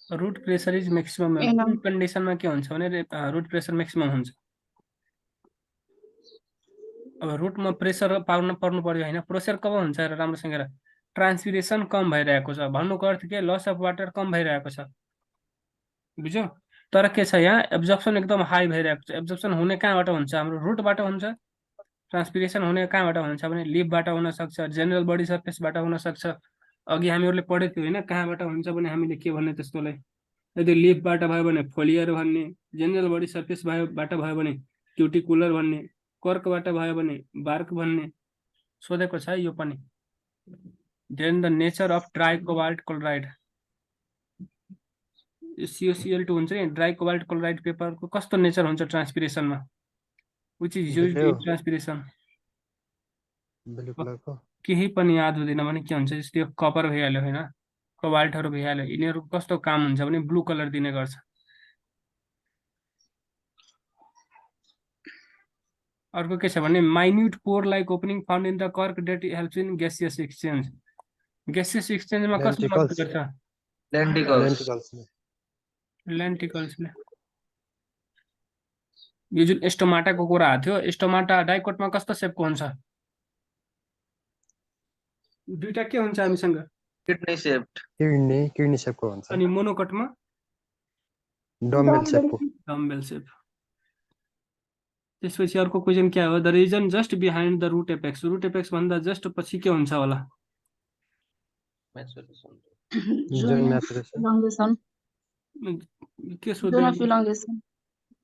Root pressure is maximum कुन कन्डिसनमा के हुन्छ भने रुट प्रेसर मैक्सिमम हुन्छ। अब रुटमा प्रेसर पाउन पर्नु पर्यो होइन, प्रेसर कब हुन्छ र राम्रोसँग हेर, ट्रान्सपिरेसन कम भइरहेको छ भन्नुको अर्थ के, लस अफ वाटर कम भइरहेको छ, बुझ्यौ। तर के छ यहाँ एब्जर्प्सन एकदम हाई भइरहेको छ। एब्जर्प्सन हुने कहाँबाट हुन्छ, हाम्रो रुटबाट हुन्छ। ट्रान्सपिरेसन हुने कहाँबाट हुन्छ भने लिपबाट हुनसक्छ, जेनरल बडी सर्फेसबाट हुनसक्छ। अघि हामीहरूले पढेको थियो होइन, कहाँबाट हुन्छ भने हामीले के भन्ने त्यस्तोलाई, यदि लिपबाट भयो भने फोलियर भन्ने, जेनरल बडी सर्फेसबाट भयो भने क्युटिकुलर भन्ने, कर्कबाट भयो भने बार्क भन्ने सोधेको छ यो पनि। Then the nature of dry cobalt chloride, CuCl2 हुन्छ नि, ड्राई कोबाल्ट क्लोराइड पेपरको कस्तो नेचर हुन्छ ट्रान्सपिरेसनमा, which is used in transpiration. Blue कलरको केही पनि याद हुँदैन भने के हुन्छ, जस्तै कपर भइहाल्यो होइन, कोबाल्टहरू भइहाल्यो, यिनीहरूको कस्तो काम हुन्छ भने ब्लू कलर दिने गर्छ। अर्को के छ भने minute pore like opening found in the cork that helps in gaseous exchange. Gaseous एक्सचेन्जमा कसले मद्दत गर्छ, लेन्टिकल्सले। यो जुन एस्टोमाटाको कुरा आएको थियो, एस्टोमाटा डाइकोटमा कस्तो सेपको हुन्छ, दुईटा के हुन्छ हामीसँग, किडनी शेप्ड, किडनी शेपको हुन्छ। अनि मोनोकटमा डम्बेल शेपको, डम्बेल शेप। त्यसपछि अर्को क्वेशन के हो, the reason just behind the root apex, root apex भन्दा जस्ट पछि के हुन्छ होला, के सोध्नु,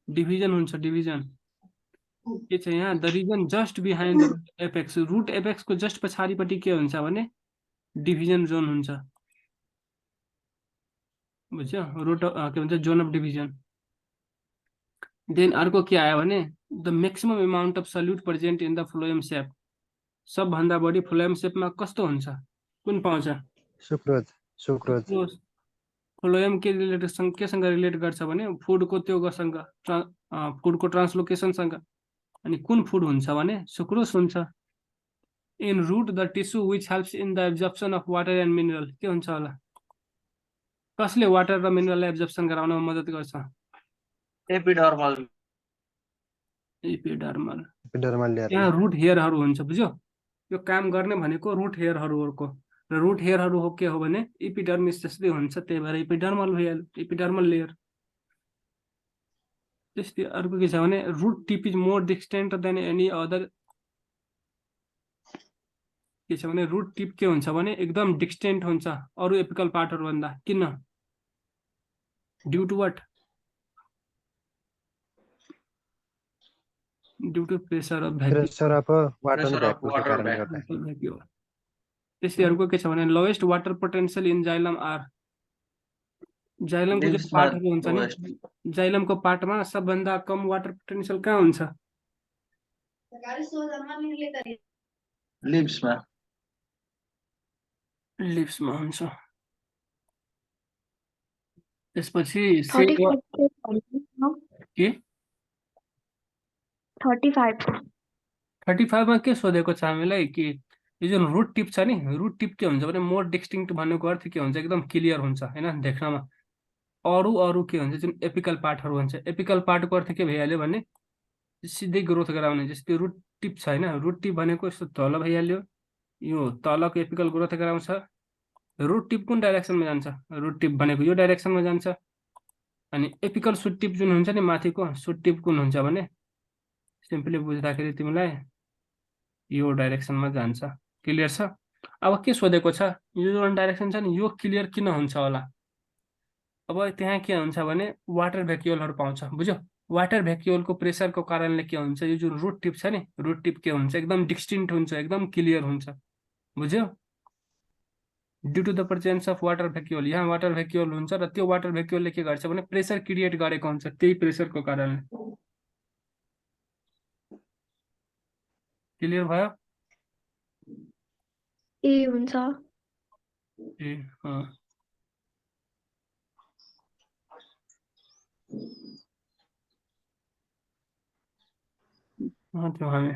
डिभिजन हुन्छ, डिभिजन। के छ यहाँ, the reason just behind the root apex, root एपेक्सको जस्ट पछाडिपट्टि के हुन्छ भने डिभिजन जोन हुन्छ, बुझ्यो, रुट के भन्छ जोन अफ डिभिजन। देन अर्को के आयो भने the maximum amount of solute present in the phloem sap, सबभन्दा बढी फ्लोएम सेपमा कस्तो हुन्छ, कुन पाउँछ, सुक्रोज। फ्लोएम के रिलेटेडसँग केसँग रिलेट गर्छ भने फुडको त्योसँग, फुडको ट्रान्सलोकेसनसँग, अनि कुन फुड हुन्छ भने सुक्रोज हुन्छ। In root the tissue which helps in the absorption of water and mineral, के हुन्छ होला, कसले वाटर र मिनरललाई एब्जर्प्सन गराउनमा मद्दत गर्छ, एपिडर्मल, यहाँ रुट हेयरहरू हुन्छ, बुझ्यो। यो काम गर्ने भनेको रुट हेयरहरूको, र रुट हेयरहरू हो के हो भने इपिडर्मिस जस्तै हुन्छ, त्यही भएर इपिडर्मल भइहाल्यो, इपिडर्मल लेयर। त्यस्तै अर्को के छ भने root tip is more distant than any other, के छ भने रुट टिप के हुन्छ भने एकदम डिस्टेन्ट हुन्छ अरू एपिकल पार्टहरू भन्दा, किन, due to what, due to pressure of vacuum. त्यसै अर्को के छ भने lowest water potential in xylem are, जाइलमको जुन पार्टहरू हुन्छ नि, जाइलमको पार्टमा सबभन्दा कम वाटर पोटेन्शियल कहाँ हुन्छ, लिप्समा हुन्छ। त्यसपछि के 35 मा के सोधेको छ हामीलाई कि यो जुन रुट टिप छ नि, रुट टिप के हुन्छ भने मोर डिस्टिङ्क्ट भन्नुको अर्थ के हुन्छ, एकदम क्लियर हुन्छ होइन देख्नमा। अरू के हुन्छ जुन एपिकल पार्टहरू हुन्छ, एपिकल पार्टको अर्थ के भइहाल्यो भने सिधै ग्रोथ गराउने, जस्तै रुट टिप छ होइन, रुट टिप भनेको यस्तो तल भइहाल्यो, यो तलको एपिकल ग्रोथ गराउँछ। रुट टिप कुन डाइरेक्सनमा जान्छ, रुट टिप भनेको यो डाइरेक्सनमा जान्छ, अनि एपिकल सुट टिप जुन हुन्छ नि माथिको, सुट टिप कुन हुन्छ भने सिम्पली बुझ्दाखेरि तिमीलाई यो डाइरेक्सनमा जान्छ, क्लियर छ। अब के सोधेको छ, यो जुन डाइरेक्सन छ नि यो क्लियर किन हुन्छ होला, अब त्यहाँ के हुन्छ भने वाटर भ्याक्युलहरू पाउँछ, बुझ्यो। वाटर भ्याक्युलको प्रेसरको कारणले के हुन्छ, यो जुन रुट टिप छ नि, रुट टिप के हुन्छ एकदम डिस्टिङ्क्ट हुन्छ, एकदम क्लियर हुन्छ, बुझ्यो। Due to the presence of water vacuole, यहाँ वाटर भ्याक्युल हुन्छ र त्यो वाटर भ्याक्युलले के गर्छ भने प्रेसर क्रिएट गरेको हुन्छ, त्यही प्रेसरको कारणले। क्लियर भयो, ए हुन्छ, ए त्यो हामी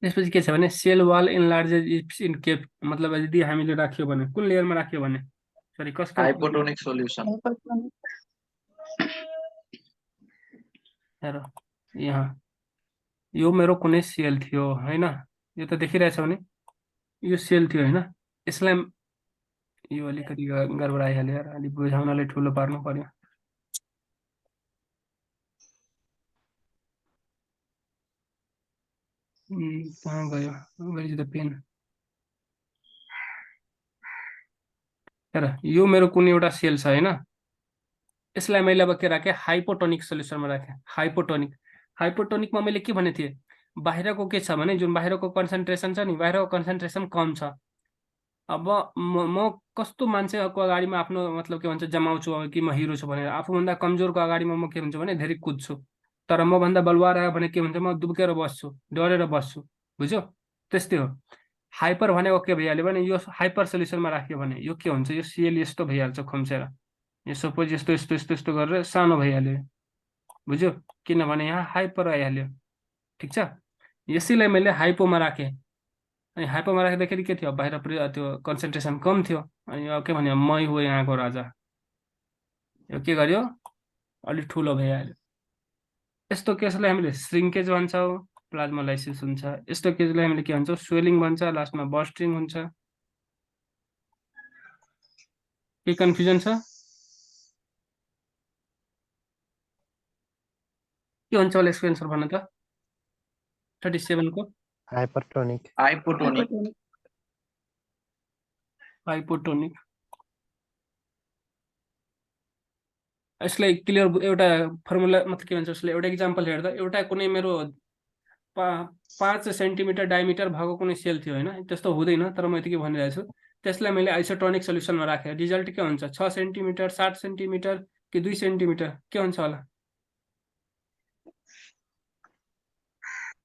त्यसपछि के छ भने सेल वाल इन्लार्जेज इन केप, मतलब यदि हामीले राख्यो भने कुन लेयरमा राख्यो भने सरी कसको Hypotonic solution. हेर यहाँ यो मेरो कुनै सेल थियो हैन, यो त देखिरहेछ भने यो सेल थियो हैन, यसलाई यो अलिकति गडबडाइहाल्यो यार, अलिक बुझाउनलाई ठुलो पार्नु पर्यो। कहाँ गयो, वेयर इज द पेन? हेर यो मेरो कुनै एउटा सेल छ हैन, यसलाई मैले अब के राखेँ, हाइपोटोनिक सोल्युसनमा राखेँ। हाइपोटोनिकमा मैले के भनेको थिएँ, बाहिरको के छ भने जुन बाहिरको कन्सन्ट्रेसन छ नि, बाहिरको कन्सन्ट्रेसन कम छ। अब म कस्तो मान्छेको अगाडिमा आफ्नो मतलब के भन्छ जमाउँछु कि म हिरो छु भनेर, आफूभन्दा कमजोरको अगाडिमा म के हुन्छ भने धेरै कुद्छु, तर मभन्दा बलुवा आयो भने के हुन्छ, म दुब्केर बस्छु, डरेर बस्छु, बुझ्यो? त्यस्तै हो। हाइपर भनेको के भइहाल्यो भने यो हाइपर सोल्युसनमा राख्यो भने यो के हुन्छ, यो सिएल यस्तो भइहाल्छ खुम्सेर, यो सपोज यस्तो यस्तो यस्तो यस्तो गरेर सानो भइहाल्यो, बुझ्यो? किनभने यहाँ हाइपर आइहाल्यो, ठिक छ? यसैलाई मैले हाइपोमा राखेँ। अनि हाइपोमा राख्दाखेरि के थियो, बाहिर त्यो कन्सन्ट्रेसन कम थियो, अनि यो के भन्यो, मै हो यहाँको राजा, यो के गर्यो, अलिक ठुलो भइहाल्यो। यस्तो केसलाई हामीले श्रिङ्केज भन्छौँ, प्लाज्मोलाइसिस हुन्छ। यस्तो केसलाई हामीले के भन्छौँ, स्वेलिङ भन्छ, लास्टमा बस्टिङ हुन्छ। के कन्फ्युजन छ? के हुन्छ होला यसको एन्सर भन्नु त? 37 को हाइपरटोनिक। हाइपोटोनिक। यसलाई क्लियर एउटा फर्मुला मतलब के भन्छ, यसलाई एउटा इक्जाम्पल हेर्दा, एउटा कुनै मेरो 5 सेन्टिमिटर डायमिटर भएको कुनै सेल थियो हैन, त्यस्तो हुँदैन, तर म यतिकै भनिरहेको छु। त्यसलाई मैले आइसोटोनिक सोल्युसनमा राखेँ, रिजल्ट के हुन्छ, 6 सेन्टिमिटर, 7 सेन्टिमिटर कि 2 सेन्टिमिटर, के हुन्छ होला?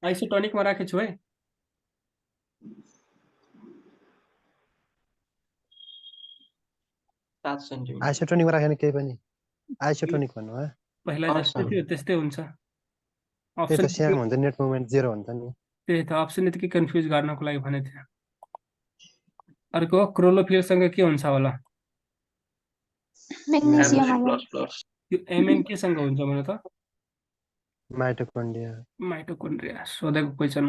आइसोटोनिकमा राखेछु है। आइसोटोनिकमा राखेन केही पनि, आइसोटोनिक भन्नु है। पहिला जस्तै थियो त्यस्तै हुन्छ। त्यही त स्याम हुन्छ, नेट मुभमेन्ट 0 हुन्छ नि। त्यही त अप्सन यतिकै कन्फ्युज गर्नको लागि भनेको थियो। अर्को क्रोलोफिलसँग के हुन्छ होला? यो एमएन केसँग हुन्छ भने त? माइटोकोन्ड्रिया। माइटोकोन्ड्रिया सोधेको क्वेसन।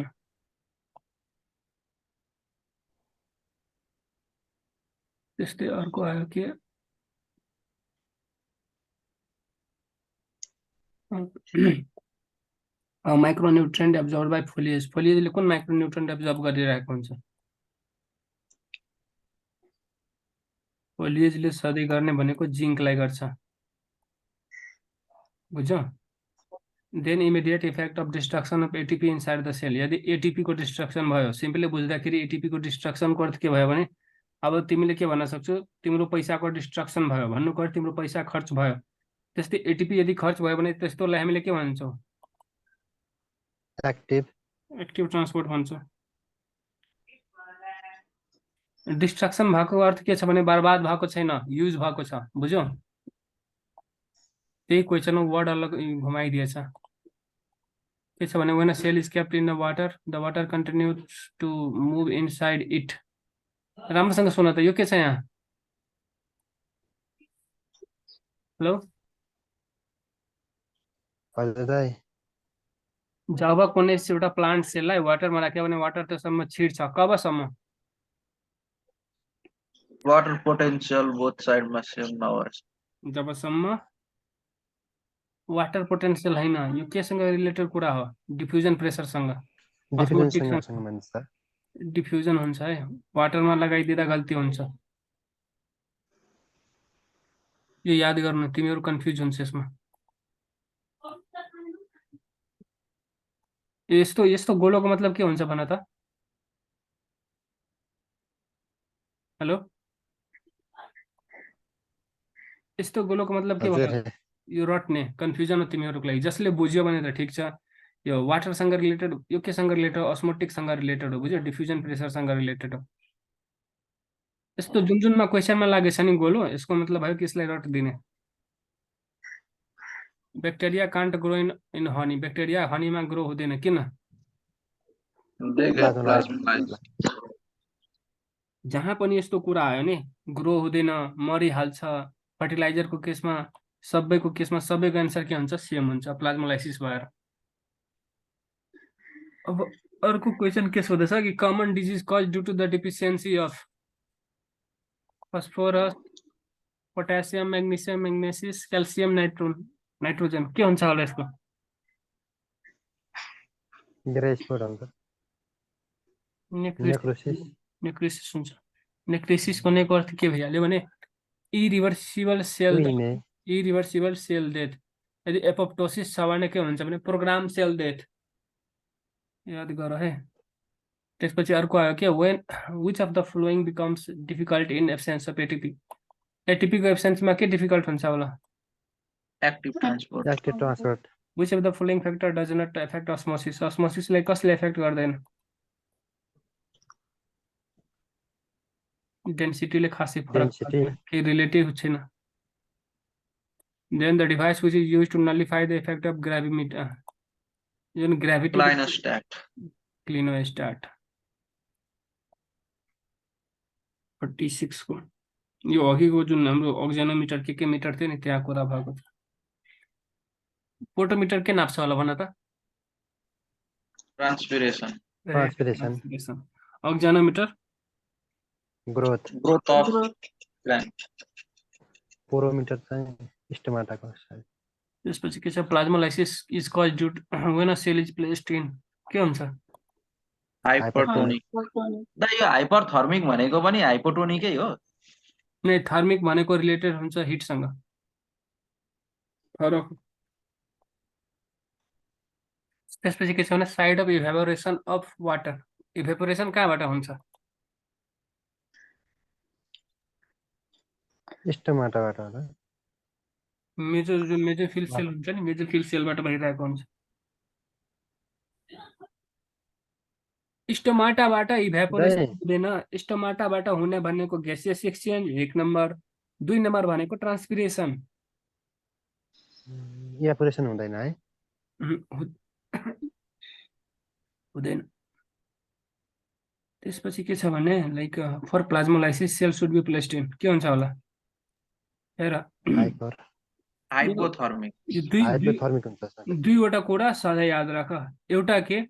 त्यस्तै अर्को आयो के, माइक्रोन्युट्रिएन्ट एब्जर्ब बाई फोलिएज। फोलिएजले कुन माइक्रोन्युट्रिएन्ट एब्जर्ब गरिरहेको हुन्छ? फोलिएजले सधैँ गर्ने भनेको जिङ्कलाई गर्छ, बुझ्यो? Then immediate effect of destruction of ATP inside the cell. यदि एटिपी को डिस्ट्रक्सन भयो, सिम्पली बुझ्दाखेरि एटिपी को डिस्ट्रक्सनको अर्थ के भयो भने, अब तिमीले के भन्न सक्छौ, तिम्रो पैसाको डिस्ट्रक्सन भयो भन्नुको अर्थ तिम्रो पैसा खर्च भयो। त्यस्तै एटिपी यदि खर्च भयो भने त्यस्तोलाई हामीले के भन्छौँ, एक्टिभ ट्रान्सपोर्ट भन्छौँ। डिस्ट्रक्सन भएको अर्थ के छ भने बर्बाद भएको छैन, युज भएको छ, बुझ्यौ? त्यही क्वेसनमा वर्ड अलग घुमाइदिएछ। के छ भने when a cell is kept in the water continues to move inside it। राम्रोसँग सुन त, यो के छ यहाँ? हेलो, जब कुनै एउटा प्लान्ट सेललाई वाटरमा राख्यो भने वाटर त्यसम्म छिर्छ, कबसम्म? वाटर पोटेन्शियल बोथ साइडमा सेम नहोस्, जबसम्म वाटर पोटेन्शियल हैन, यो केसँग रिलेटेड कुरा हो, डिफ्युजन प्रेसरसँग, डिफ्युजन हुन्छ है, वाटरमा लगाइदिँदा गल्ती हुन्छ। यो याद गर्नु, तिमीहरू कन्फ्युज हुन्छ यसमा। यस्तो यस्तो गोलोको मतलब के हुन्छ भन त? हेलो, यस्तो गोलोको मतलब के भयो? यो रट्ने कन्फ्युजन हो तिमीहरूको लागि। जसले बुझ्यो भने त ठिक छ, यो वाटरसँग रिलेटेड, यो केसँग रिलेटेड, अस्मोटिकसँग रिलेटेड हो, बुझ्यो? डिफ्युजन प्रेसरसँग रिलेटेड हो। यस्तो जुन जुनमा क्वेसनमा लागेछ नि गोलो, यसको मतलब भयो कि यसलाई रट दिने। Bacteria can't grow in honey. Bacteria हनीमा ग्रो हुँदैन, किन? जहाँ पनि यस्तो कुरा आयो नि ग्रो हुँदैन मरिहाल्छ फर्टिलाइजरको केसमा सबैको केसमा सबैको एन्सर के हुन्छ सेम हुन्छ प्लाज्मोलाइसिस भएर। अब अर्को क्वेसन के सोध्दैछ कि common disease cause due to the deficiency of phosphorus potassium magnesium manganese calcium nitrogen के हुन्छ होला यसको? ग्रे स्पट हुन्छ नेक्रोसिस नेक्रोसिस हुन्छ। नेक्रोसिस भनेको अर्थ के भइहाल्यो भने इरिभर्सिबल सेल उइने इरिभर्सिबल सेल डेथ। यदि एपोप्टोसिस छ भने के हुन्छ भने प्रोग्राम सेल डेथ, याद गर है। त्यसपछि अर्को आयो के when which of the following becomes difficult in absence of ATP. एटिपीको एब्सेन्समा के डिफिकल्ट हुन्छ होला? Active transport. Active transport which of the following factor does not affect osmosis. अस्मोसिसलाई कसले एफेक्ट गर्दैन? डेन्सिटीले खासै फरक डेन्सिटी पर्दैन, केही रिलेटिभ छैन। Then the device which is used to nullify the effect of gravimeter, जुन ग्रेभिटी क्लाइनोस्ट्याट। क्लिनोस्ट्याट 46 को यो अघिको जुन हाम्रो अक्जेनोमिटर के मिटर थियो नि त्यहाँ कुरा भएको थियो। पोटोमिटर के नाप्छ होला भन त? Transpiration. Transpiration auxanometer growth growth of plant. Porometer चाहिँ स्टोमाटाको साइज त्यसपछि के छ plasmolysis is caused due when a cell is placed in के हुन्छ? हाइपरटोनिक। दा यो हाइपरथर्मिक भनेको पनि हाइपोटोनिकै हो। नै थर्मिक भनेको रिलेटेड हुन्छ हिटसँग, फरक। त्यसपछि के छ भने साइड अफ इभेपोरेसन अफ वाटर। इभेपोरेसन कहाँबाट हुन्छ? स्टोमाटाबाट होला मेजर फिल सेल हुन्छ नि, मेजर फिल सेलबाट भइरहेको हुन्छ। स्टोमाटाबाट इभेपोरेसन हुँदैन। स्टोमाटाबाट हुने भनेको ग्यासियस एक्सचेन्ज 1 नम्बर, 2 नम्बर भनेको ट्रान्सपिरेसन। इभेपोरेसन हुँदैन है हुँदैन। त्यसपछि के छ भने like for plasmolysis cell should be placed in के हुन्छ होला हेर? Hyper hypothermic. यो दुई हाइपोथर्मिक हुन्छ सर दुईवटा कुरा सधैँ याद राख। एउटा के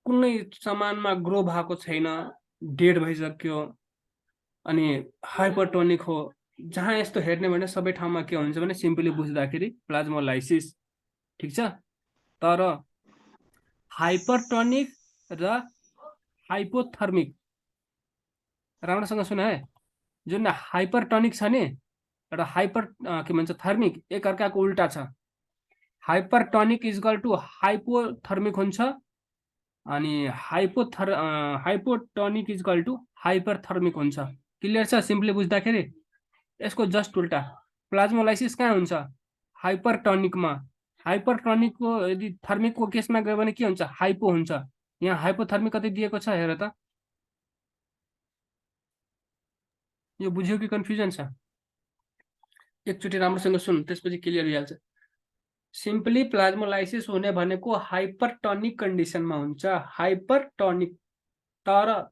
कुनै सामानमा ग्रो भएको छैन, डेड भइसक्यो, अनि हाइपरटोनिक हो। जहाँ यस्तो हेर्ने भने सबै ठाउँमा के हुन्छ भने सिम्पली बुझ्दाखेरि प्लाज्मोलाइसिस, ठिक छ। तर हाइपरटोनिक र हाइपोथर्मिक राम्रोसँग सुन है। जुन हाइपरटोनिक छ नि र हाइपर के भन्छ थर्मिक एकअर्काको उल्टा छ। Hypertonic is equal to hypothermic हुन्छ अनि hypotonic is equal to hyperthermic हुन्छ। क्लियर छ? सिम्पली बुझ्दाखेरि यसको जस्ट उल्टा। प्लाज्मोलाइसिस कहाँ हुन्छ? हाइपरटोनिकमा। हाइपरटोनिकको यदि थर्मिकको केसमा गयो भने के हुन्छ? हाइपो हुन्छ। यहाँ हाइपोथर्मिक कति दिएको छ हेर त। यो बुझ्यो कि कन्फ्युजन छ? एकचोटि राम्रोसँग सुन, त्यसपछि क्लियर भइहाल्छ। सिम्पली प्लाज्मोलाइसिस हुने भनेको हाइपरटोनिक कन्डिसनमा हुन्छ, हाइपरटोनिक। तर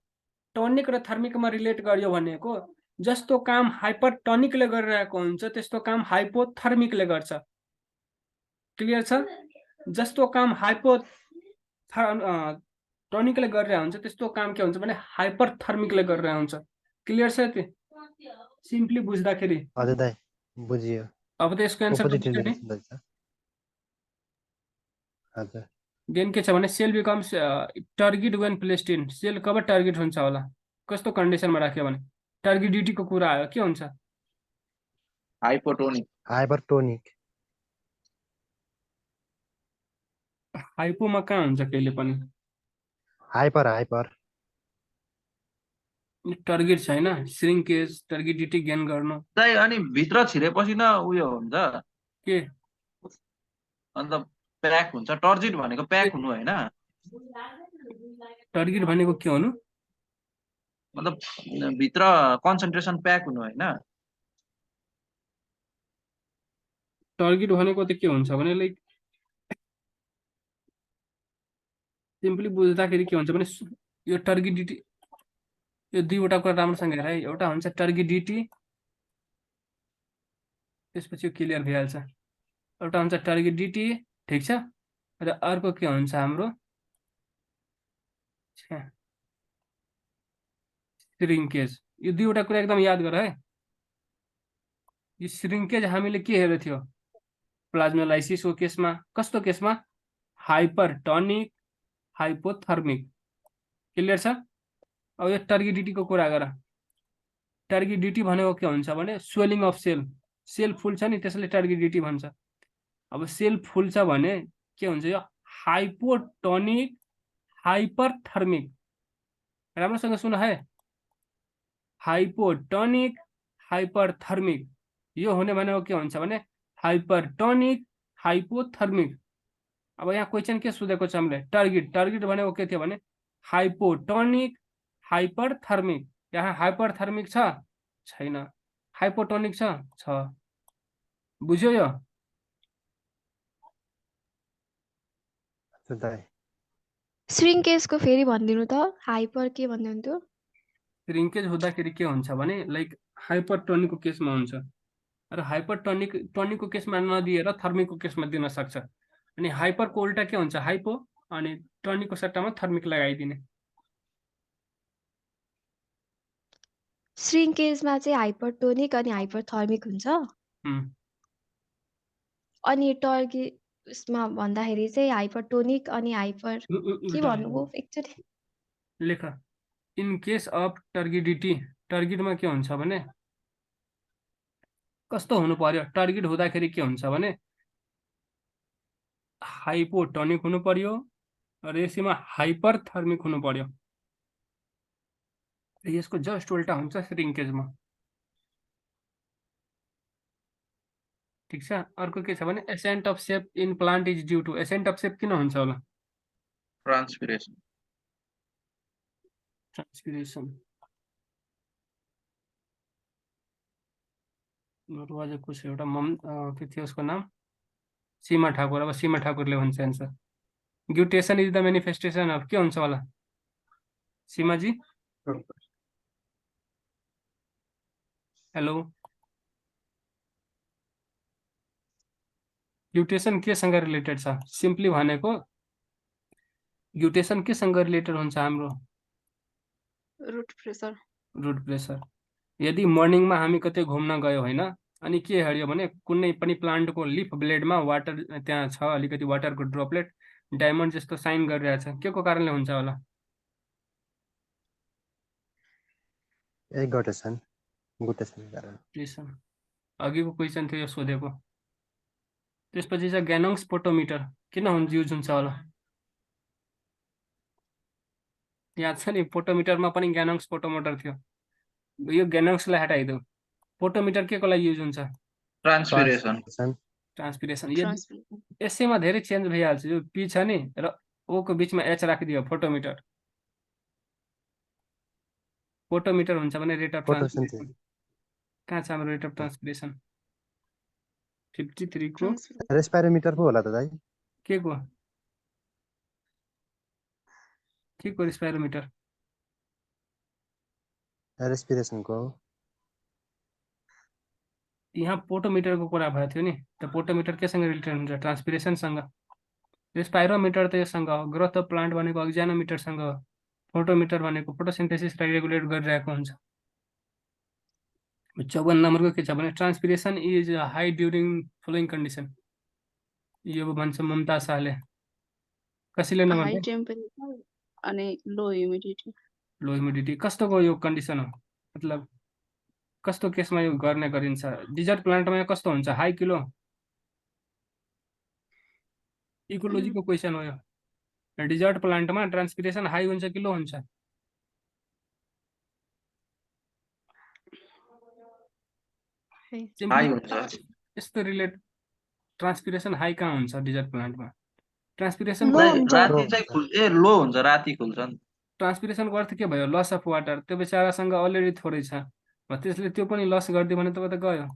टोनिक र थर्मिकमा रिलेट गर्यो भनेको जस्तो काम हाइपरटोनिकले गरिरहेको हुन्छ त्यस्तो काम हाइपोथर्मिकले गर्छ। क्लियर छ? जस्तो काम टोनिकले गरिरहेको हुन्छ त्यस्तो काम के हुन्छ भने हाइपरथर्मिकले गरिरहेको हुन्छ। क्लियर छ? यति सिम्पली बुझ्दाखेरि हजुर दाइ बुझियो। अब त यसको एन्सर अपोजिट बुझ्यो नि। रिलेसन रहेछ हजुर देन के छ भने cell becomes turgid when placed in. Cell कब टार्गेट हुन्छ होला? कस्तो कन्डिसनमा राख्यो भने? टार्गेडिटीको कुरा आयो, के हुन्छ? हाइपोटोनिक। हाइपरटोनिक हाइपोमा कहाँ हुन्छ कहिले पनि? हाइपर हाइपर टार्गेट छैन, श्रिङ्केज टार्गेडिटी गेन गर्नु दाइ अनि भित्र छिरेपछि न उयो हुन्छ के अन्त प्याक हुन्छ। टर्जिट भनेको प्याक हुनु होइन, टार्गेट भनेको के हुनु? मतलब भित्र कन्सन्ट्रेसन प्याक हुनु होइन। टार्गेट भनेको त के हुन्छ भने लाइक सिम्पली बुझ्दाखेरि के हुन्छ भने यो टार्गेडिटी यो दुईवटा कुरा राम्रोसँग हेर है। एउटा हुन्छ टर्गिडिटी, त्यसपछि यो क्लियर भइहाल्छ। एउटा हुन्छ टर्गिडिटी, ठिक छ, र अर्को के हुन्छ हाम्रो श्रिङ्केज। यो दुईवटा कुरा एकदम याद गर है। यो श्रिङ्केज हामीले के हेरेको थियो प्लाज्मोलाइसिसको केसमा, कस्तो केसमा, हाइपरटोनिक हाइपोथर्मिक, क्लियर छ। अब यो टर्गिडिटीको कुरा गर। टर्गिडिटी भनेको के हुन्छ भने स्वेलिङ अफ सेल, सेल फुल्छ नि त्यसले टर्गिडिटी भन्छ। अब सेल फुल्छ भने के हुन्छ, यो हाइपोटोनिक हाइपरथर्मिक, राम्रोसँग सुन है, हाइपोटोनिक हाइपरथर्मिक। यो हुने भनेको के हुन्छ भने हाइपरटोनिक हाइपोथर्मिक। अब यहाँ क्वेसन के सोधेको छ हामीले, टार्गेट, टार्गेट भनेको के थियो भने हाइपोटोनिक हाइपरथर्मिक। यहाँ हाइपरथर्मिक छ छैन, हाइपोटोनिक छ। बुझ्यो यो? श्रिङ्केजको फेरि भनिदिनु त, हाइपर के भन्दै हुन्थ्यो? श्रिङ्केज हुँदाखेरि के हुन्छ भने लाइक हाइपरटोनिकको केसमा हुन्छ, र हाइपरटोनिकको केसमा नदिएर थर्मिकको केसमा दिन सक्छ। अनि हाइपरको उल्टा के हुन्छ, हाइपो, अनि टोनिकको सट्टामा थर्मिक लगाइदिने। श्रिङ्केजमा चाहिँ हाइपरटोनिक अनि हाइपरथर्मिक हुन्छ, अनि टर्गिसमा भन्दाखेरि चाहिँ हाइपरटोनिक अनि हाइपर के भन्नुभयो एकचोटि लेख। इन केस अफ टर्गिडिटी, टर्गिडमा के हुन्छ भने कस्तो हुनु पर्यो, टर्गिड हुँदाखेरि के हुन्छ भने हाइपोटोनिक हुनु पर्यो र यसैमा हाइपरथर्मिक हुनु पर्यो। यसको जस्ट उल्टा हुन्छ श्रिङ्केजमा, ठिक छ। अर्को के छ भने ascent of sap in plant is due to, ascent of sap किन हुन्छ होला, ट्रान्सपिरेसन, ट्रान्सपिरेसन। को छ एउटा के थियो उसको नाम, सीमा ठाकुर। अब सीमा ठाकुरले भन्छ answer, guttation is the manifestation of, के हुन्छ होला सीमाजी? हेलो, ग्युटेसन केसँग रिलेटेड छ? सिम्पली भनेको ग्युटेसन केसँग रिलेटेड हुन्छ हाम्रो? Root pressure. Root pressure. यदि मर्निङमा हामी कतै घुम्न गयो होइन, अनि के हेऱ्यो भने कुनै पनि प्लान्टको लिफ ब्लेडमा वाटर त्यहाँ छ, अलिकति वाटरको ड्रपलेट डायमन्ड जस्तो साइन गरिरहेछ, के को कारणले हुन्छ होला? ग्युटेसन, ग्युटेसनको कारण। अघिको क्वेसन थियो यो सोधेको। त्यसपछि चाहिँ ग्यानोङ्स पोटोमिटर किन युज हुन्छ होला? याद छ नि, पोटोमिटरमा पनि ग्यानोङ्स पोटोमिटर थियो। यो ग्यानोङ्सलाई हटाइदेऊ, पोटोमिटर के को लागि युज हुन्छ? Transpiration, transpiration. यसैमा धेरै चेन्ज भइहाल्छ। यो पी छ नि र ओ को बिचमा एच राखिदियो, फोटोमिटर। फोटोमिटर हुन्छ भने रेट अफ ट्रान्सपिरेसन। कहाँ छ हाम्रो रेट अफ ट्रान्सपिरेसन? 53 को रेस्पिरोमिटर पो होला त दाइ। के को रेस्पिरोमिटर? रेस्पिरेसनको। यहाँ पोटोमिटरको कुरा भएको थियो नि, त पोटोमिटर केसँग रिलेटेड हुन्छ? ट्रान्सपिरेसनसँग। रेस्पाइरोमिटर त योसँग हो, ग्रोथ अफ प्लान्ट भनेको अक्जानोमिटरसँग हो, फोटोमिटर भनेको फोटोसिन्थेसिसलाई रेगुलेट गरिरहेको हुन्छ। 54 नम्बरको के छ भने transpiration is high during following condition. यो भन्छ ममता शाहले। कसैले नभन्छ? हाई टेम्परेचर अनि लो ह्युमिडिटी। लो ह्युमिडिटी कस्तोको यो कन्डिसन हो, मतलब कस्तो केसमा यो गर्ने गरिन्छ? डिजर्ट प्लान्टमा कस्तो हुन्छ, हाई किलो? इकोलोजीको क्वेसन हो यो। डिजर्ट प्लान्टमा ट्रान्सपिरेसन हाई हुन्छ कि लो हुन्छ? हाई हुन्छ। यस्तो रिलेट ट्रान्सपिरेसन हाई कहाँ हुन्छ डिजर्ट प्लान्टमा? ट्रान्सपिरेसन राति चाहिँ लो हुन्छ, राति खुल्छ नि। ट्रान्सपिरेसनको अर्थ के भयो? Loss of water. त्यो बेचारासँग अलरेडी थोरै छ, त्यसले त्यो पनि लस गरिदियो भने तपाईँ त गयो।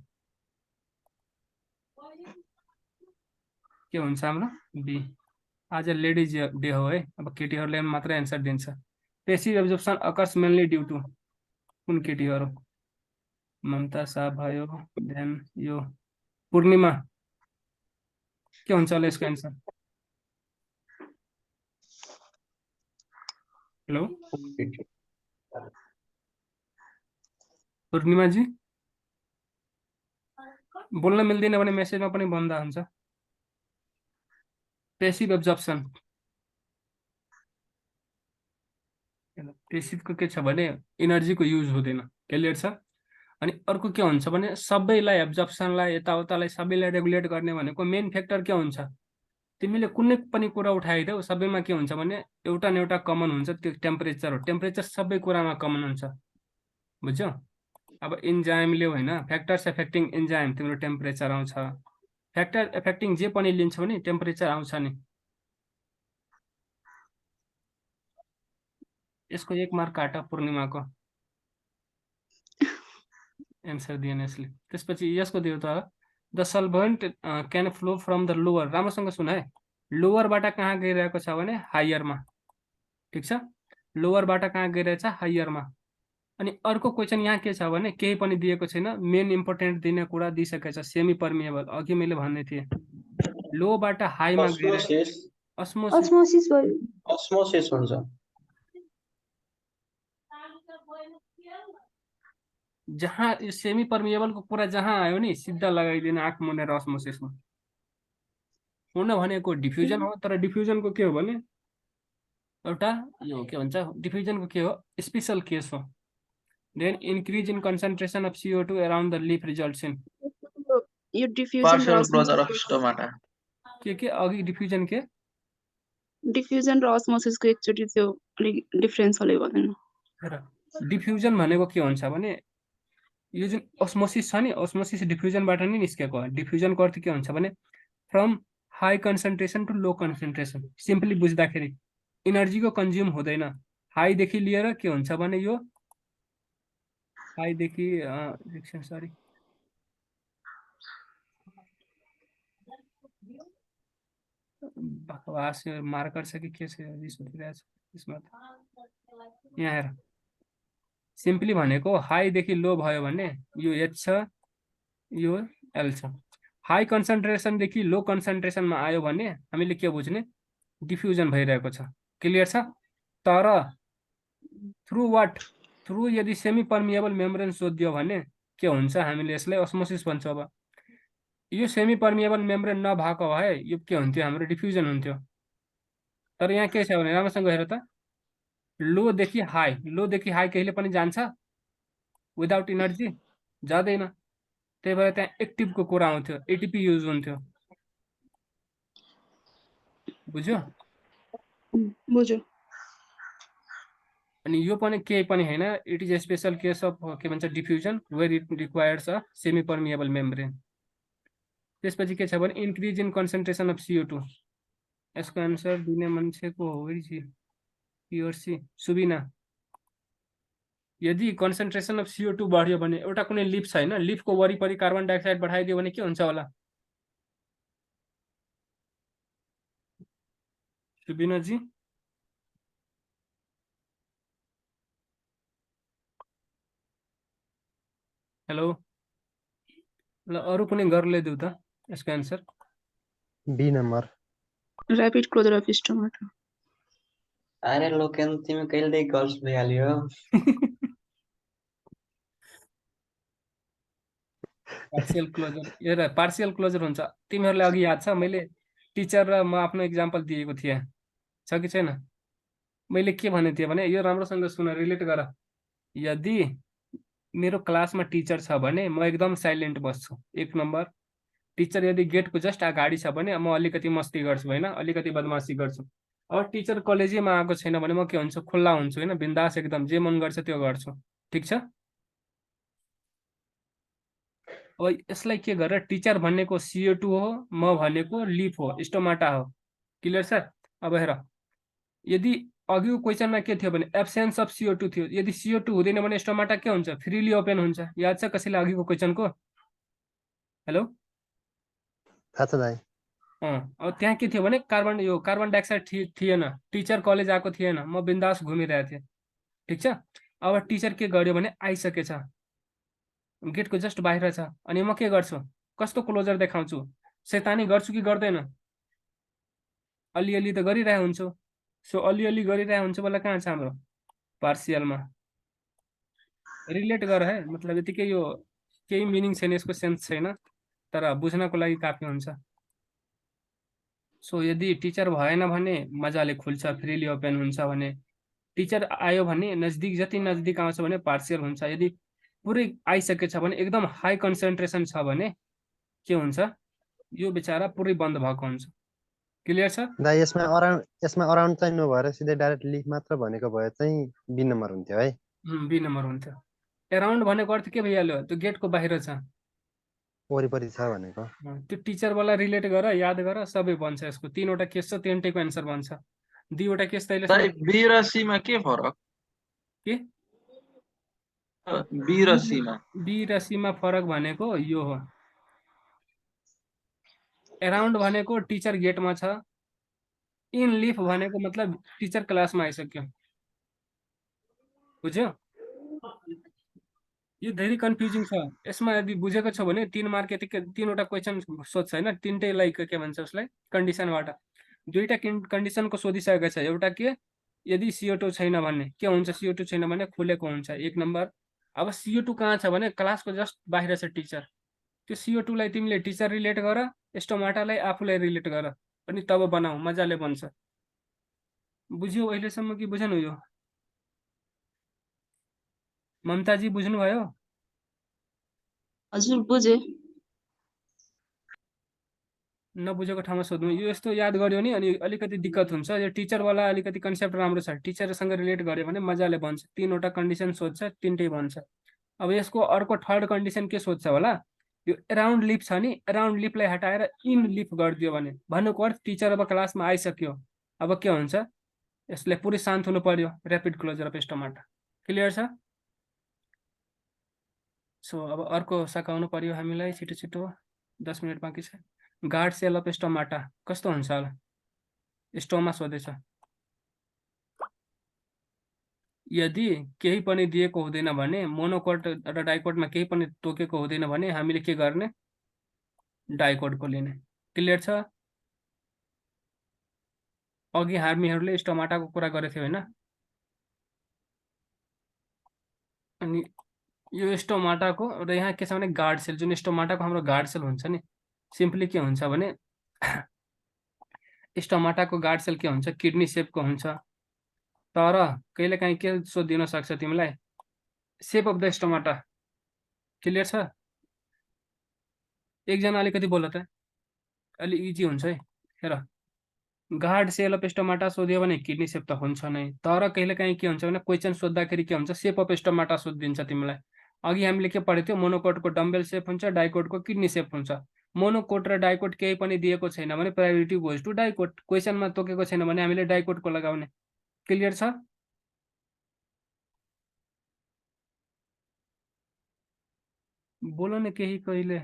के हुन्छ हाम्रो? बी। आज लेडिज डे हो है, अब केटीहरूले मात्रै एन्सर दिन्छ। Passive absorption occurs mainly due to, कुन केटीहरू ममता शाह भयो देन यो पूर्णिमा के हुन्छ होला यसको एन्सर हेलो पूर्णिमाजी बोल्न मिल्दैन भने मेसेजमा पनि भन्दा हुन्छ पेसिभ एब्जर्प्सन पेसिभको के छ भने इनर्जीको युज हुँदैन क्लियर छ अनि अर्को के हुन्छ भने सबैलाई एब्जर्प्सनलाई यताउतालाई सबैलाई रेगुलेट गर्ने भनेको मेन फ्याक्टर के हुन्छ तिमीले कुनै पनि कुरा उठाइदेऊ सबैमा के हुन्छ भने एउटा न एउटा कमन हुन्छ त्यो टेम्परेचर हो टेम्परेचर सबै कुरामा कमन हुन्छ बुझ्यौ अब इन्जाइमले होइन फ्याक्टर्स एफेक्टिङ इन्जाइम तिम्रो टेम्परेचर आउँछ फ्याक्टर एफेक्टिङ जे पनि लिन्छ भने टेम्परेचर आउँछ नि यसको 1 मार्क काट पूर्णिमाको एन्सर दिएन यसले त्यसपछि यसको दियो त the solvent can flow from the lower राम्रोसँग सुन है लोवरबाट कहाँ गइरहेको छ भने हायरमा ठिक छ लोवरबाट कहाँ गइरहेछ हायरमा अनि अर्को क्वेसन यहाँ के छ भने केही पनि दिएको छैन मेन इम्पोर्टेन्ट दिने कुरा दिइसकेछ सेमी पर्मिएबल अघि मैले भन्ने थिएँ लोबाट हाईमा गइरहेको अस्मोसिस भयो अस्मोसिस हुन्छ जहाँ यो सेमी पर्मिएबलको कुरा जहाँ आयो नि सिधा लगाइदिन आँख मुनेर अस्मोसिसमा हुन भनेको डिफ्युजन हो तर डिफ्युजनको के हो भने एउटा यो के भन्छ डिफ्युजनको के हो स्पेशल केस हो then increase in concentration of CO2 around the leaf results in यो diffusion partial closure of stomata के अघि डिफ्युजन के डिफ्युजन र अस्मोसिसको एकचोटि त्यो अलिक डिफरेन्स हले भनेन डिफ्युजन भनेको के हुन्छ भने यो जुन अस्मोसिस छ नि अस्मोसिस डिफ्युजनबाट नै निस्केको हो डिफ्युजनको अर्थ के हुन्छ भने from high concentration to low concentration simply बुझ्दाखेरि इनर्जीको कन्ज्युम हुँदैन हाईदेखि लिएर के हुन्छ भने यो हाईदेखि सरी बकवास मार्कर छ कि के छ रिस उठिरहेछ यसमा यहाँ हेर सिम्पली भनेको हाईदेखि लो भयो भने यो H छ यो L छ हाई कन्सन्ट्रेसनदेखि लो कन्सन्ट्रेसनमा आयो भने हामीले के बुझ्ने डिफ्युजन भइरहेको छ क्लियर छ तर थ्रु वाट थ्रु यदि सेमी पर्मिएबल मेम्ब्रेन सोधियो भने के हुन्छ हामीले यसलाई अस्मोसिस भन्छौँ अब यो सेमी पर्मिएबल मेम्ब्रेन नभएको भए यो के हुन्थ्यो हाम्रो डिफ्युजन हुन्थ्यो तर यहाँ के छ भने राम्रोसँग हेर त लोदेखि हाई कहिले पनि जान्छ विदाउट इनर्जी जाँदैन त्यही भएर त्यहाँ एक्टिभको कुरा आउँथ्यो एटिपी युज हुन्थ्यो बुझ्यो बुझ्यो अनि यो पनि केही पनि हैन it is a special case of के भन्छ diffusion where it requires a semi permeable membrane त्यसपछि के छ भने increase in concentration of CO2 यसको आन्सर दिने मान्छेको हो सी सुबिना यदि कन्सन्ट्रेसन अफ CO2 बढ्यो भने एउटा कुनै लिफ छ हैन लिफको वरिपरि कार्बन डाइअक्साइड बढाइदियो भने के हुन्छ होला सुबिना जी हेलो ल अरु कुनै गर्ले देऊ त यसको answer B number rapid closure of stomata अरे लोकेन तिमी कहिलेदेखि गर्ल्स भइहाल्यो पार्शियल क्लोजर हुन्छ तिमीहरुलाई अघि याद छ मैले टिचर र म आफ्नो एक्जाम्पल दिएको थिएँ छ कि छैन मैले के भनेको थिएँ भने यो राम्रोसँग सुन रिलेट गर यदि मेरो क्लासमा टिचर छ भने म एकदम साइलेन्ट बस्छु 1 नम्बर टिचर यदि गेटको जस्ट अगाडि छ भने म अलिकति मस्ती गर्छु हैन अलिकति बदमासी गर्छु अब टिचर कलेजमा आएको छैन भने म के हुन्छु खुल्ला हुन्छु हैन बिन्दास एकदम जे मन गर्छ त्यो गर्छु ठीक छ अब यसलाई के गरेर टिचर भनेको CO2 हो म भनेको लिफ हो स्टोमाटा हो क्लियर छ अब हेर यदि अघिको क्वेशनमा के थियो भने एब्सेन्स अफ CO2 थियो यदि CO2 हुँदैन भने स्टोमाटा के हुन्छ फ्रीली ओपन हुन्छ याद छ कसैलाई अघिको क्वेशनको हेलो थाहा छ दाइ अब त्यहाँ के थियो भने कार्बन डाइअक्साइड थिएन टिचर कलेज आएको थिएन म बिन्दास घुमिरहेको थिएँ ठीक छ अब टिचर के गर्यो भने आइसकेछ, गेटको जस्ट बाहिर छ, अनि म के गर्छु, कस्तो क्लोजर देखाउँछु, शैतानी गर्छु कि गर्दैन, अलिअलि त गरिरहेको हुन्छु। सो अलिअलि गरिरहेको हुन्छु बेला कहाँ छ हाम्रो पार्सियलमा, रिलेट गर है, मतलब यतिकै यो केही मिनिङ छैन, यसको सेन्स छैन, तर बुझ्नको लागि काफी हुन्छ। सो यदि टिचर भएन भने मजाले खुल्छ, फ्रीली ओपन हुन्छ भने, टिचर आयो भने नजदिक, जति नजदिक आउँछ भने पार्सियल हुन्छ, यदि पुरै आइसकेछ भने एकदम हाई कन्सन्ट्रेसन छ भने के हुन्छ, यो बेचारा पुरै बन्द भएको हुन्छ। क्लियर छ? दा यसमा अराउन्ड चाहिँ नभएर सिधै डाइरेक्ट लिफ मात्र भनेको भए चाहिँ बी नम्बर हुन्थ्यो है। बी नम्बर हुन्थ्यो। एराउन्ड भनेको अर्थ के भइहाल्यो, त्यो गेटको बाहिर छ, वरिपरि छ भनेको। त्यो टिचरवाला रिलेट गर, याद गर, सबै बन्छ। यसको 3वटा केस छ, 3टैको एन्सर बन्छ। 2वटा केस त दाइ अहिले बी र सी मा के फरक? के बी र सी मा बी र सी मा फरक भनेको यो हो, एराउन्ड भनेको टिचर गेटमा छ, इन लिफ भनेको मतलब टिचर क्लासमा आइसक्यो। बुझ्यो? यो धेरै कन्फ्युजिङ छ। यसमा यदि बुझेको छ भने 3 मार्क यतिकै 3वटा क्वेसन सोध्छ हैन, 3टै लाइक के भन्छ उसलाई, कन्डिसनबाट 2टा कन्डिसनको सोधिसकेको छ। एउटा के, यदि CO2 छैन भने के हुन्छ, CO2 छैन भने खुलेको हुन्छ, 1 नम्बर। अब CO2 कहाँ छ भने क्लासको जस्ट बाहिर छ टिचर, त्यो CO2 लाई तिमीले टिचर रिलेट गर, स्टोमाटालाई आफूलाई रिलेट गर, अनि तब बनाऊ, मजाले बन्छ। बुझ्यो अहिलेसम्म कि बुझेन यो? ममताजी बुझ्नुभयो? हजुर बुझे। नबुझेको ठाउँमा सोध्नु। यो यस्तो याद गर्यो नि अनि अलिकति दिक्कत हुन्छ। यो टिचरवाला अलिकति कन्सेप्ट राम्रो छ, टिचरसँग रिलेट गर्यो भने मजाले बन्छ। 3वटा कन्डिसन सोध्छ, 3टै बन्छ। अब यसको अर्को थर्ड कन्डिसन के सोध्छ होला, यो एराउन्ड लिफ छ नि, एराउन्ड लिफलाई हटाएर इन लिफ गरिदियो भने भन्नुको अर्थ टिचर अब क्लासमा आइसक्यो, अब के हुन्छ, यसलाई पुरै शान्त हुनु पर्यो, rapid closure of stomata. Clear छ? सो अब अर्को सकाउनु पर्यो हामीलाई छिटो छिटो, 10 मिनट बाँकी छ। गार्ड सेल अफ स्टोमाटा कस्तो हुन्छ होला, स्टोमा सोधेछ। यदि केही पनि दिएको हुँदैन भने, मोनोकोट र डाइकोटमा केही पनि तोकेको हुँदैन भने हामीले के गर्ने, डाइकोटको लिने। क्लियर छ? अघि हामीहरूले स्टोमाटाको कुरा गरेको थियो हैन, अनि यो स्टोमाटाको र यहाँ के छ भने गार्ड सेल, जुन स्टोमाटाको हाम्रो गार्ड सेल हुन्छ नि, सिम्पली के हुन्छ भने स्टोमाटाको गार्ड सेल के हुन्छ, किडनी सेपको हुन्छ। तर कहिलेकाहीँ के सोधिदिन सक्छ तिमीलाई, shape of the stomata. Clear छ? एकजना अलिकति बोल त, अलि इजी हुन्छ है। हेर, गार्ड सेल अफ स्टोमाटा सोध्यो भने किडनी सेप त हुन्छ नै, तर कहिलेकाहीँ के हुन्छ भने क्वेसन सोद्धाखेरि के हुन्छ, सेप अफ स्टोमाटा सोधिदिन्छ तिमीलाई। अघि हामीले के पढेको थियो, मोनोकोटको डम्बेल सेप हुन्छ, डाइकोटको किडनी सेप हुन्छ। मोनोकोट र डाइकोट केही पनि दिएको छैन भने प्रायोरिटी गोज टु डाइकोट, क्वेसनमा तोकेको छैन भने हामीले डाइकोटको लगाउने। क्लियर छ? बोल न केही कहिले।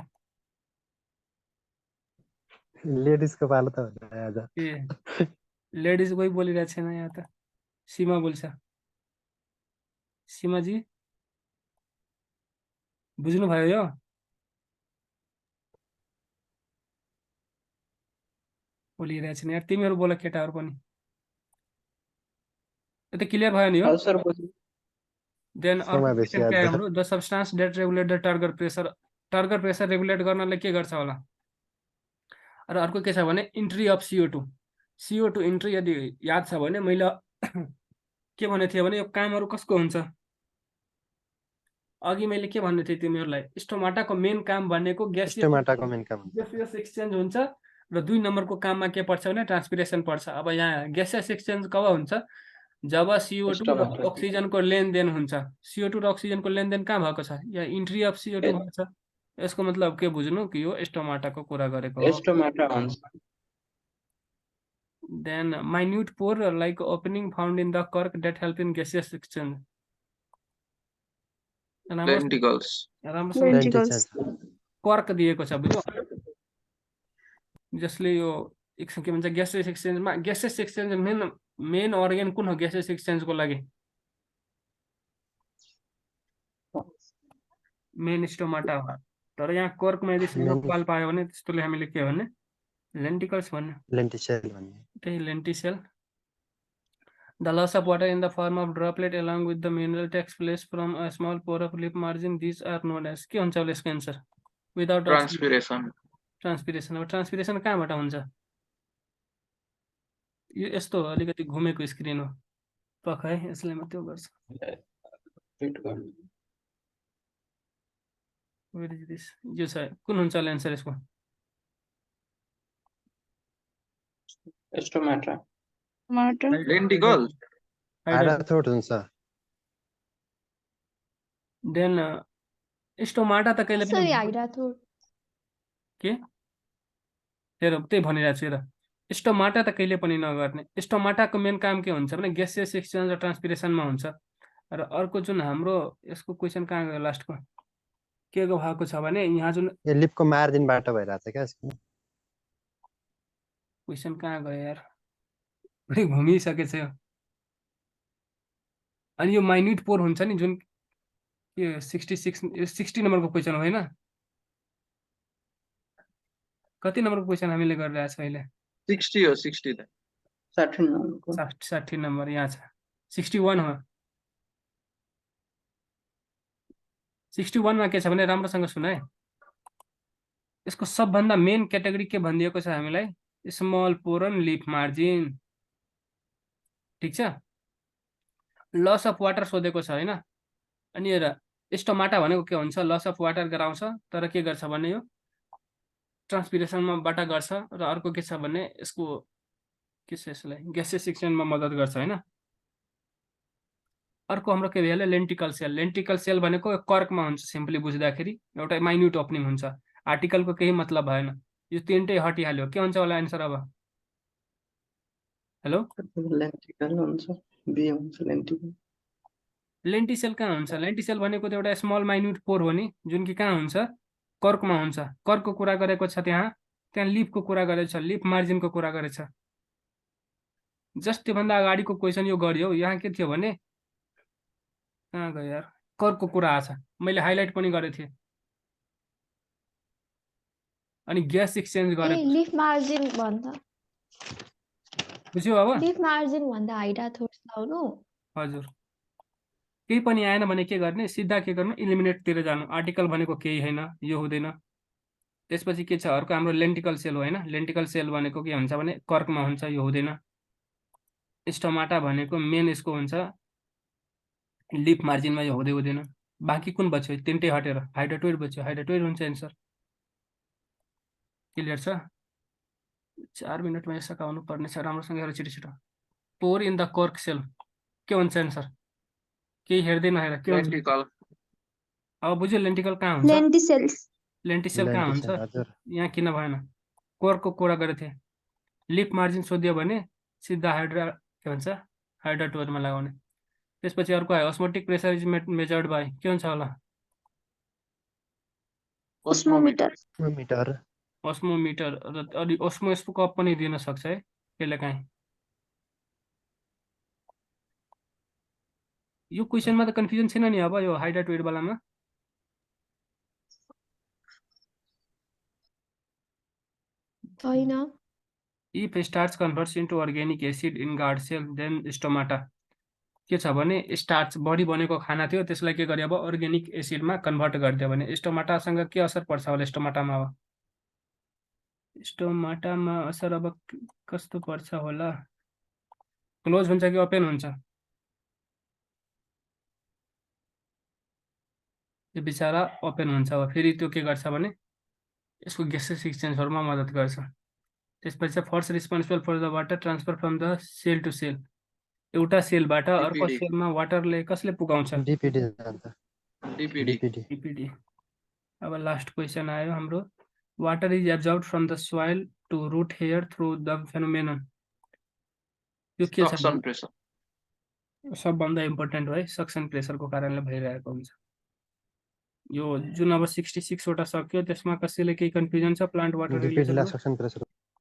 लेडिजको पालो त होला आज। ए लेडिज कोही बोलिरहेको छैन यहाँ त, सीमा बोल्छ। सीमाजी बुझ्नुभयो यो? बोलिरहेको छैन यार, तिमीहरू बोल केटाहरू पनि। यो त क्लियर भयो नि हो? हजुर सर बुझ्नु। देन अर्को समावेशी क्वेसन के आज। हाम्रो, the substance that regulate the turgor pressure. Turgor pressure regulate गर्नलाई के गर्छ होला? र अर्को के छ भने entry of CO2। CO2 entry यदि याद छ भने मैले के भनेको थिएँ भने यो कामहरू कसको हुन्छ, अघि मैले के भन्ने थिएँ तिमीहरूलाई, स्टोमाटाको मेन काम भनेको स्टोमाटाको मेन काम हुन्छ। ग्यासियस एक्सचेन्ज हुन्छ, र 2 नम्बरको काममा के पर्छ भने ट्रान्सपिरेसन पर्छ। अब यहाँ ग्यासियस एक्सचेन्ज कब हुन्छ, जब CO2 र स्टोमाटा। अक्सिजनको लेनदेन हुन्छ। CO2 र अक्सिजनको लेनदेन कहाँ भएको छ, यहाँ इन्ट्री अफ CO2 भएको छ। यसको मतलब के बुझ्नु कि यो स्टोमाटाको कुरा गरेको हो। स्टोमाटा हुन्छ। Then minute pore like opening found in the cork that help in gaseous exchange. Lenticles. Lenticles. कर्क दिएको छ बुझ्यो, जसले यो के भन्छ ग्यासेस एक्सचेन्जमा, ग्यासेस एक्सचेन्ज मेन अर्गन कुन हो ग्यासेस एक्सचेन्जको लागि, मेन स्टोमाटा हो। तर यहाँ कर्कमा यदि सिङ्गो Main- पाल पायो भने त्यस्तोले हामीले के भन्ने लेन्टिकल्स भन्ने, lenticel भन्ने। त्यही लेन्टिसेल। The loss of water in the form of droplet along with the mineral takes place from a small pore of lip margin. These are known as, के हुन्छ होला यसको एन्सर? Without transpiration. ट्रान्सपिरेसन। अब transpiration कहाँबाट हुन्छ? यो यस्तो हो, अलिकति घुमेको स्क्रिन हो। पख है, यसले म त्यो गर्छ। Repeat गर्नु। Where is this? यो छ, कुन हुन्छ होला एन्सर यसको? Stomata। टमाटर लेन्टिकल। हाइड्राथ्रोट हुन्छ। देन स्टोमाटा त कहिले कसरी पनि हाइड्राथ्रोट? के हेर त्यही भनिरहेको छु। हेर स्टोमाटा त कहिले पनि नगर्ने। स्टोमाटाको मेन काम के हुन्छ भने ग्यासियस एक्सचेन्ज र ट्रान्सपिरेसनमा हुन्छ। र अर्को जुन हाम्रो यसको क्वेसन कहाँ गयो लास्टको, के भएको छ भने यहाँ जुन यो लिपको मार्जिनबाट भइरहेछ क्या यसको। क्वेसन कहाँ गयो यार, पुरै घुमिसकेछ यो। अनि यो माइन्युट पोर हुन्छ नि जुन के 60 नम्बरको क्वेसन हो होइन? कति नम्बरको क्वेसन हामीले गरिरहेको छ अहिले? 60 हो 60 त। 60 नम्बरको। 60 नम्बर यहाँ छ। 61 हो। 61 मा के छ भने राम्रोसँग सुन है। यसको सबभन्दा मेन क्याटेगोरी के भनिदिएको छ हामीलाई? Small pore and lip margin. ठिक छ? लस अफ वाटर सोधेको छ होइन? अनि हेर स्टोमाटा भनेको के हुन्छ? लस अफ वाटर गराउँछ, तर के गर्छ भने यो ट्रान्सपिरेसनमा बाट गर्छ। र अर्को के छ भने यसको के छ, यसलाई ग्यासियस एक्सचेन्जमा मद्दत गर्छ होइन? अर्को हाम्रो के भइहाल्यो? लेन्टिकल सेल। लेन्टिकल सेल भनेको कर्कमा हुन्छ, सिम्पली बुझ्दाखेरि एउटा माइन्युट ओपनिङ हुन्छ। आर्टिकलको केही मतलब भएन, यो तिनटै हटिहाल्यो। के हुन्छ होला एन्सर अब? हेलो, लेन्टिकल हुन्छ, बी हुन्छ लेन्टिकल। लेन्टिसेल कहाँ हुन्छ? लेन्टिसेल भनेको त एउटा स्मल माइन्युट पोर हो नि, जुन कि कहाँ हुन्छ? कर्कमा हुन्छ। कर्कको कुरा गरेको छ त्यहाँ, त्यहाँ लिपको कुरा गरेको छ, लिप मार्जिनको कुरा गरेको छ। जस्ट त्योभन्दा अगाडिको क्वेसन यो गरियो। यहाँ के थियो भने कहाँ गयो यार, कर्कको कुरा आछ, मैले हाइलाइट पनि गरेको थिएँ। अनि ग्यास एक्सचेन्ज ए गरेको लिफ मार्जिन भन्दा, बुझ्यो अब? लिफ मार्जिन भन्दा हाइड्राथ्रोट लाउनु। हजुर, केही पनि आएन भने के गर्ने? सिधा के गर्नु? इलिमिनेटतिर जानु। आर्टिकल भनेको केही होइन, यो हुँदैन। त्यसपछि के छ अर्को? हाम्रो लेन्टिकल सेल हो होइन? लेन्टिकल सेल भनेको के हुन्छ भने कर्कमा हुन्छ, यो हुँदैन। स्टोमाटा भनेको मेन यसको हुन्छ लिप मार्जिनमा, यो हुँदैन। बाँकी कुन बच्यो? तिनटै हटेर हाइड्राटोइड बच्यो। हाइड्राटोइड हुन्छ एन्सर। क्लियर छ? 4 मिनटमा यो सकाउनु पर्ने छ राम्रोसँग। हेर छिटो। पोर इन द कर्क सेल के हुन्छ एन्सर? केही हेर्दै नहेर के हुन्छ? लेन्टिकल। अब बुझ्यो लेन्टिकल कहाँ हुन्छ? लेन्टिसेल्स लेन्टिसेल कहाँ हुन्छ? lenticel, हजुर। यहाँ किन भएन? कर्कको कुरा गरेको थिएँ। लिप मार्जिन सोधियो भने सिधा के भन्छ हाइड्राटोइडमा लगाउने। त्यसपछि अर्को आयो अस्मोटिक प्रेसर इज मेजर्ड बाई, के हुन्छ होला? ओस्मोमिटर मिटर। ओस्मोमिटर। अनि ओस्मो कप पनि दिन सक्छ है त्यसले काहीँ। यो क्वेसनमा त कन्फ्युजन छैन नि अब यो हाइड्राटोइड वालामा? छैन। If starch converts into organic acid in guard cell then stomata. के छ भने स्टार्च बढी बनेको खाना थियो, त्यसलाई के गर्यो अब? अर्ग्यानिक एसिडमा कन्भर्ट गरिदियो भने स्टोमाटासँग के असर पर्छ होला? स्टोमाटामा अब स्टोमाटामा असर अब कस्तो पर्छ होला? क्लोज हुन्छ कि ओपन हुन्छ? यो बिचरा ओपन हुन्छ। अब फेरि त्यो के गर्छ भने यसको ग्यासेस एक्सचेन्जहरूमा मद्दत गर्छ। त्यसपछि first responsible for the water transfer from the cell to cell. एउटा सेलबाट अर्को DPD। सेलमा वाटरले कसले पुगाउँछ? डिपिडी जान्छ। डिपिडी। डिपिडी। डीपीडी। अब लास्ट क्वेसन आयो हाम्रो। Water is absorbed from the soil to root hair through the phenomenon. यो के छ? Suction pressure. सबभन्दा इम्पोर्टेन्ट हो है, सक्सन प्रेसरको कारणले भइरहेको हुन्छ। यो जुन अब 66 वटा सक्यो त्यसमा कसैले केही कन्फ्युजन छ प्लान्ट वाटर डिपिडीलाई रिलेटेड? Suction pressure